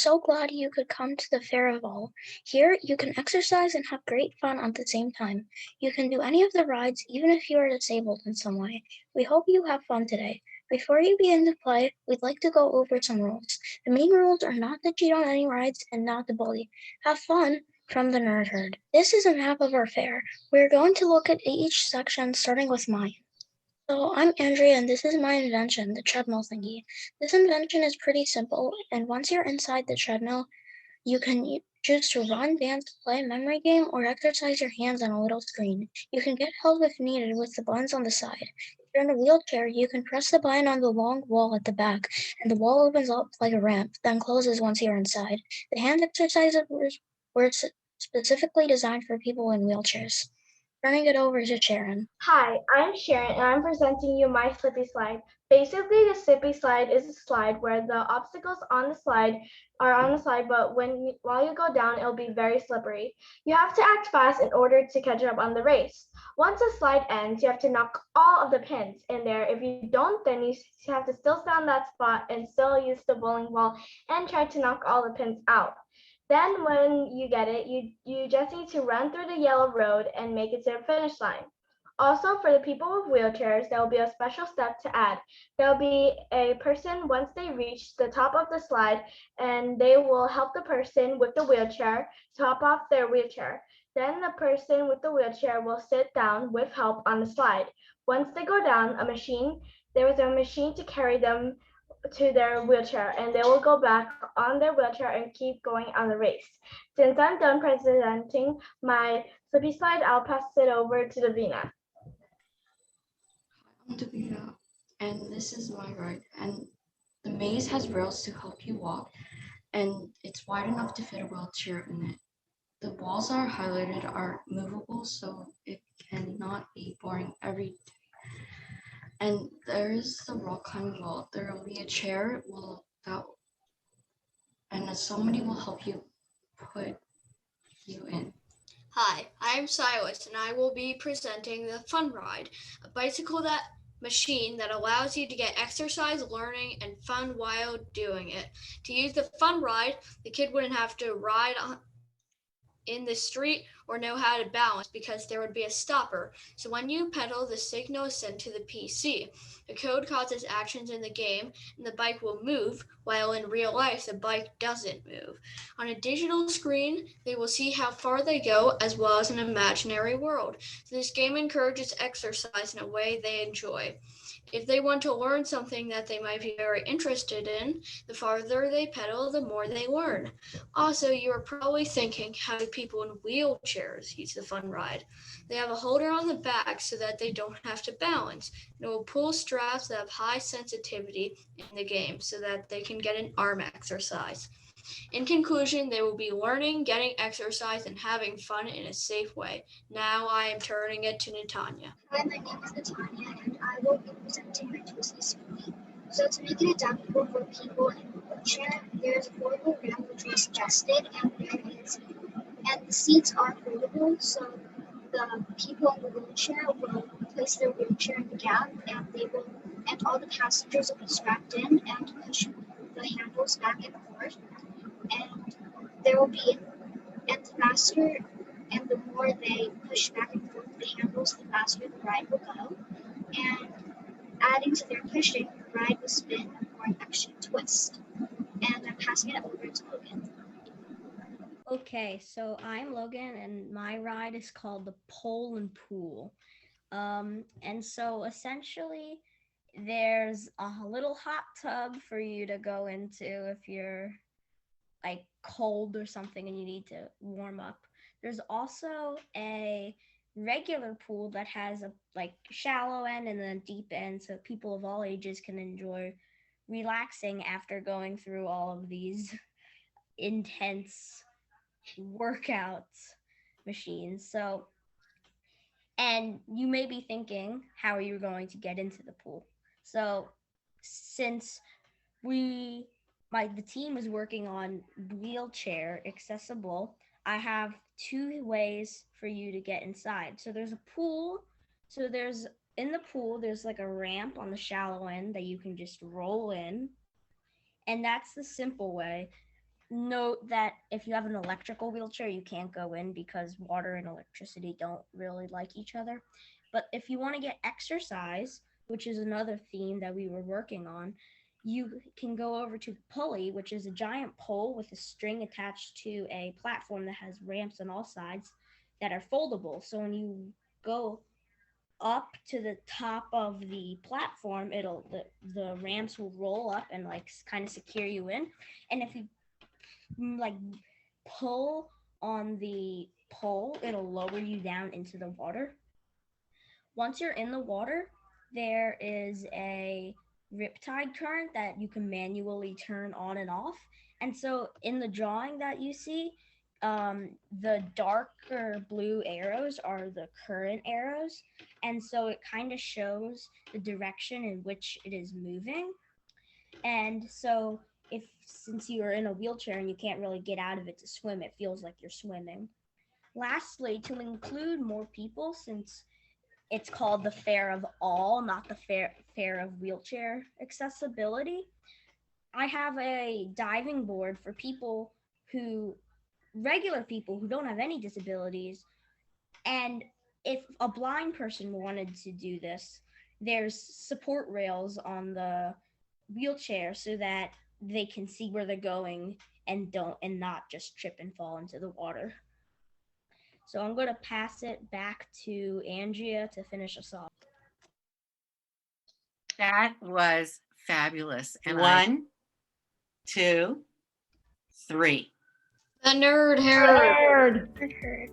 so glad you could come to the Festival. Here, you can exercise and have great fun at the same time. You can do any of the rides, even if you are disabled in some way. We hope you have fun today. Before you begin to play, we'd like to go over some rules. The main rules are not to cheat on any rides and not to bully. Have fun from the Nerd Herd. This is a map of our fair. We're going to look at each section, starting with mine. So I'm Andrea, and this is my invention, the treadmill thingy. This invention is pretty simple, and once you're inside the treadmill, you can choose to run, dance, play a memory game, or exercise your hands on a little screen. You can get help if needed with the buttons on the side. If you're in a wheelchair, you can press the button on the long wall at the back, and the wall opens up like a ramp, then closes once you're inside. The hand exercises were specifically designed for people in wheelchairs. Turning it over to Sharon. Hi, I'm Sharon and I'm presenting you my slippy slide. Basically, the slippy slide is a slide where the obstacles on the slide are on the slide, but while you go down, it'll be very slippery. You have to act fast in order to catch up on the race. Once the slide ends, you have to knock all of the pins in there. If you don't, then you have to still stay on that spot and still use the bowling ball and try to knock all the pins out. Then when you get it, you just need to run through the yellow road and make it to the finish line. Also, for the people with wheelchairs, there will be a special step to add. There will be a person once they reach the top of the slide, and they will help the person with the wheelchair to hop off their wheelchair. Then the person with the wheelchair will sit down with help on the slide. Once they go down, there is a machine to carry them to their wheelchair, and they will go back on their wheelchair and keep going on the race. Since I'm done presenting my flippy slide, I'll pass it over to Davina. I'm Davina, and this is my ride. And the maze has rails to help you walk, and it's wide enough to fit a wheelchair in it. The walls are highlighted are movable, so it cannot be boring every day. And there's the rock climbing wall. There will be a chair and somebody will help you put you in. Hi, I'm Silas, and I will be presenting the Fun Ride, a bicycle machine that allows you to get exercise, learning, and fun while doing it. To use the Fun Ride, the kid wouldn't have to ride in the street or know how to balance because there would be a stopper. So when you pedal, the signal is sent to the PC. The code causes actions in the game and the bike will move, while in real life the bike doesn't move. On a digital screen, they will see how far they go as well as an imaginary world. So this game encourages exercise in a way they enjoy. If they want to learn something that they might be very interested in, the farther they pedal, the more they learn. Also, you are probably thinking, how do people in wheelchairs use the Fun Ride? They have a holder on the back so that they don't have to balance. And it will pull straps that have high sensitivity in the game so that they can get an arm exercise. In conclusion, they will be learning, getting exercise, and having fun in a safe way. Now I am turning it to Natanya. Hi, my name is Natanya, and I will be presenting my Twisty Smoothie. So to make it adaptable for people in a wheelchair, there is a portable ramp which was suggested, and the seats are foldable, so the people in the wheelchair will place their wheelchair in the gap, and all the passengers will be strapped in and push the handles back and forth, and there will be, and the more they push back and forth the handles, the faster the ride will go. And adding to their pushing, the ride will spin for an extra twist. And I'm passing it over to Logan. Okay, so I'm Logan, and my ride is called the Pole and Pool. And so essentially, there's a little hot tub for you to go into if you're like cold or something and you need to warm up. There's also a regular pool that has a like shallow end and then deep end, so people of all ages can enjoy relaxing after going through all of these intense workouts machines. So, and you may be thinking, how are you going to get into the pool? So since the team is working on wheelchair accessible, I have two ways for you to get inside. So there's a pool. So in the pool, there's like a ramp on the shallow end that you can just roll in. And that's the simple way. note that if you have an electrical wheelchair, you can't go in because water and electricity don't really like each other. But if you want to get exercise, which is another theme that we were working on, you can go over to the pulley, which is a giant pole with a string attached to a platform that has ramps on all sides that are foldable. So when you go up to the top of the platform, the ramps will roll up and like kind of secure you in. And if you like pull on the pole, it'll lower you down into the water. Once you're in the water, there is a riptide current that you can manually turn on and off. And so in the drawing that you see, the darker blue arrows are the current arrows. And so it kind of shows the direction in which it is moving. And so if since you are in a wheelchair and you can't really get out of it to swim, it feels like you're swimming. Lastly, to include more people, since it's called the Fair of All, not the Fair of Wheelchair Accessibility, I have a diving board for people who, regular people who don't have any disabilities. And if a blind person wanted to do this, there's support rails on the wheelchair so that they can see where they're going and not just trip and fall into the water. So I'm going to pass it back to Andrea to finish us off. That was fabulous. And 1, 2, 3. The nerd hair. I heard.